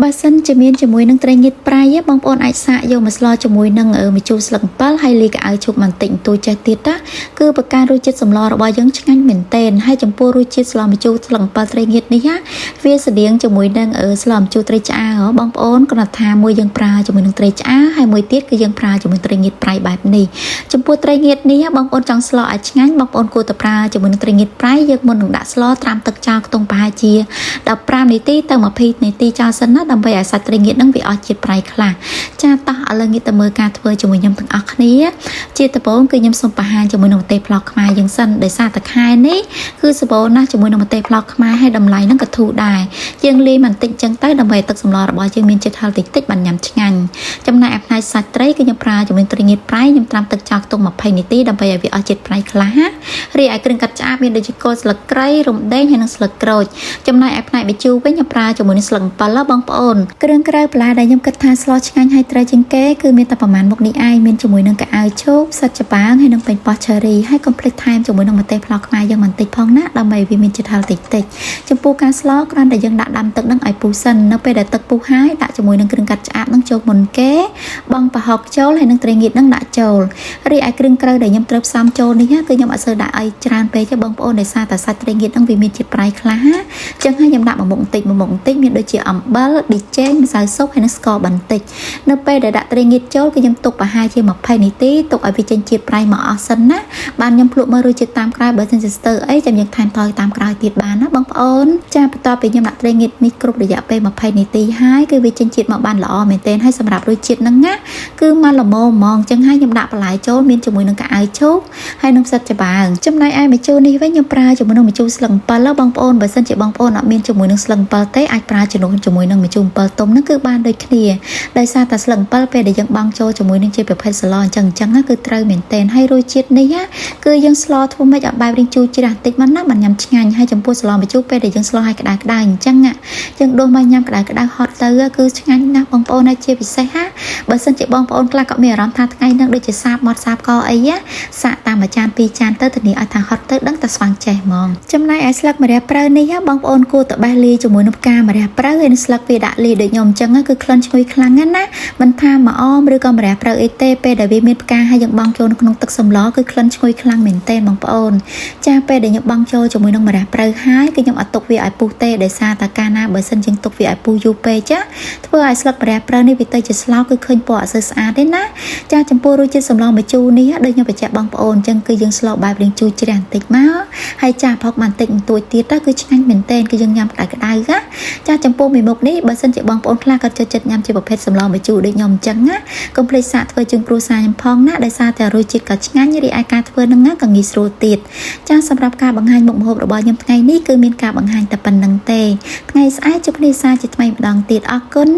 បើសិនជាមានជាមួយនឹងត្រីងៀតប្រៃបងប្អូនអាចសាកយកមកស្លជាមួយនឹងម្ជូរស្លឹកអំពិលហើយលាយកៅអៅឈូកបន្តិចតួចចេះទៀតណាគឺបង្កើនរសជាតិសម្លរបស់យើងឆ្ងាញ់មែនទែនហើយចំពោះរសជាតិស្លម្ជូរស្លឹកអំពិលត្រីងៀតនេះវាស្តៀងជាមួយនឹងស្លម្ជូរត្រីឆ្អើរបងប្អូនគ្រាន់តែថាមួយយើងប្រើជាមួយនឹងត្រីឆ្អើរហើយមួយទៀតគឺយើងប្រើជាមួយត្រីងៀតប្រៃបែបនេះចំពោះត្រីងៀតនេះបងប្អូនចង់ស្លឲ្យឆ្ងាញ់បងប្អូនគួរតែប្រើជាមួយនឹងត្រីងៀតប្រៃយើងមុននឹងដាក់ស្លត្រាំទឹកចោលខ្ទង់ប្រហែលជា15នាទីទៅ20នាទីចោលសិនណាដើម្បីឲ្យសាច់ត្រីងៀតនឹងវាអស់ជាតិប្រៃខ្លះចាតោះឥឡូវងាកទៅមើលការធ្វើជាមួយខ្ញុំទាំងអស់គ្នាជាដំបូងគឺខ្ញុំសូមបង្ហាញជាមួយនឹងម្ទេសប្លោកខ្មែរយើងសិនដោយសារតែខែនេះគឺសម្បូរណាស់ជាមួយនឹងម្ទេសប្លោកខ្មែរហើយតម្លៃនឹងក៏ធូរដែរយើងលាយបន្តិចចឹងទៅដើម្បីឲ្យទឹកសម្លរបស់យើងមានជាតិហឹរតិចតិចបានញ៉ាំឆ្ងាញ់ចំណែកឯផ្នែកសាច់ត្រីគឺខ្ញុំប្រើជាមួយត្រីងៀតប្រៃខ្ញុំត្រាំទឹកចោលខ្ទង់20នាទីដើម្បីឲ្យវាអស់ជាតិប្រៃខ្លះរីឯគ្រឿងកាត់ឆ្អាបមានដូចជាគល់ស្លឹកគ្រៃរំដេងហើយនិងស្លឹកក្រូចចំណែកឯផ្នែកម្ជូរវិញខ្ញុំប្រើជាមួយនឹងស្លឹកអំពិលបងប្អូនគ្រឿងក្រៅបន្លែដែលខ្ញុំគិតថាស្លឆ្ងាញ់ហើយត្រូវជាងគេគឺមានតែប្រមាណមុខនេះឯងមានជាមួយនឹងកៅអៅឈូកសាច់ច្បាងហើយនិងប៉េងប៉ោះ cherry ហើយកុំភ្លេចថែមជាមួយនឹងម្ទេសប្លោកខ្មែរយើងបន្តិចផងណាដើម្បីវាមានជាតិហឹរតិចតិចចំពោះការស្លគ្រាន់តែយើងដាក់ដាំទឹកនឹងឲ្យពុះសិននៅពេលដែលទឹកពុះហើយដាក់ជាមួយនឹងគ្រឿងកាត់ឆ្អាបនឹងចូលមុនគេបងប្រហុកចូលហើយនឹងត្រីងៀតនឹងដាក់ចូលរីឯគ្រឿងក្រៅដែលខ្ញុំត្រូវផ្សំចូលនេះគឺខ្ញុំអត់សូវដាក់ឲ្យច្រើនពេកទេបងប្អូនដោយសារតែសាច់ត្រីងៀតនឹងវាមានជាតិប្រៃខ្លះអញ្ចឹងហើយខ្ញុំដាក់មួយមុខបន្តិចមានដូចជាអំបិលប៊ីចេងម្សៅស៊ុបហើយនិងស្ករបន្តិចនៅពេលដែលដាក់ត្រីងៀតចូលគឺខ្ញុំទុកប្រហែលជា20នាទីទុកឲ្យវាចេញជាតិប្រៃមកអស់សិនណាបានខ្ញុំភ្លក់មើលរសជាតិតាមក្រោយបើសិនជាស្ទើរអីចាំយើងថែមតតាមក្រោយទៀតបានណាបងប្អូនចាបន្ទាប់ពីខ្ញុំដាក់ត្រីងៀតនេះគ្រប់រយៈពេល20នាទីហើយគឺវាចេញជាតិមកបានល្អមែនទែនហើយសម្រាប់រសជាតិហ្នឹងណាគឺមកល្មមហ្មងអញ្ចឹងហើយខ្ញុំដាក់បន្លែចូលមានជាមួយនឹងកៅអៅឈូកហើយនឹងផ្សិតច្បាងចំណែកឯម្ជូរនេះវិញខ្ញុំប្រើជាមួយនឹងម្ជូរស្លឹកអំពិលបងប្អូនបើសិនជាបងប្អូនអត់មានជាមួយនឹងស្លឹកអំពិលទេអាចប្រើជាមួយនឹងម្ជូរអំពិលទុំហ្នឹងគឺបានដូចគ្នាដោយសារតែស្លឹកអំពិលពេលដែលយើងបង់ចូលជាមួយនឹងជាប្រភេទស្លអញ្ចឹងគឺត្រូវមែនទែនហើយរសជាតិនេះគឺយើងស្លធ្វើម៉េចឲ្យបែបរីងជូរជ្រះបន្តិចមកណាបានញ៉ាំឆ្ងាញ់ហើយចំពោះស្លម្ជូរពេលដែលយើងស្លឲ្យក្តៅៗអញ្ចឹងយើងដួសមកញ៉ាំក្តៅហត់ទៅគឺឆ្ងាញ់ណាស់បងប្អូនហើយជាពិសេសបើសិនជាបងប្អូនខ្លះក៏មានអារម្មណ៍ថាថ្ងៃហ្នឹងដូចជាសាបមាត់សាបកអីសាកតាមមួយចានពីរចានទៅធានាឲ្យថាហត់ទៅដឹងតែស្វាងចេះហ្មងចំណែកឯស្លឹកម្រះព្រៅនេះបងប្អូនគួរតែបេះលាយជាមួយនឹងផ្កាម្រះព្រៅហើយនឹងស្លឹកវាដាក់លាយដូចខ្ញុំអញ្ចឹងគឺក្លិនឈ្ងុយខ្លាំងណាស់មិនថាមកអមឬក៏ម្រះព្រៅអីទេពេលដែលវាមានផ្កាហើយយើងបង់ចូលក្នុងទឹកសម្លគឺក្លិនឈ្ងុយខ្លាំងមែនទែនបងប្អូនចាពេលដែលខ្ញុំបង់ចូលជាមួយនឹងម្រះព្រៅហើយគឺខ្ញុំអត់ទុកវាឲ្យពុះទេដោយសារតែកាលណាបើសិនយើងទុកវាឲ្យពុះយូរពេកធ្វើឲ្យស្លឹកម្រះព្រៅនេះវាទៅជាស្លោកគឺឃើញពណ៌អត់សូវស្អាតទេណាចាចំពោះរសជាតិសម្លម្ជូរនេះដូចខ្ញុំបញ្ជាក់បងប្អូនអញ្ចឹងគឺយើងស្លបែបរាងជូរជ្រះបន្តិចមកហើយចាផុកបន្តិចបន្តួចទៀតគឺឆ្ងាញ់មែនទែនគឺយើងញ៉ាំក្តៅចាចំពោះមួយមុខនេះបើសិនជាបងប្អូនខ្លះក៏ចូលចិត្តញ៉ាំជាប្រភេទសម្លម្ជូរដូចខ្ញុំអញ្ចឹងកុំភ្លេចសាកធ្វើជើងគ្រួសារខ្ញុំផងណាដោយសារតែរសជាតិក៏ឆ្ងាញ់រីឯការធ្វើនឹងក៏ងាយស្រួលទៀតចាសម្រាប់ការបង្ហាញមុខម្ហូបរបស់ខ្ញុំថ្ងៃនេះគឺមានការបង្ហាញតែប៉ុណ្្នឹងទេថ្ងៃស្អែកជួបគ្នាសារជាថ្មីម្ដងទៀតអរគុណ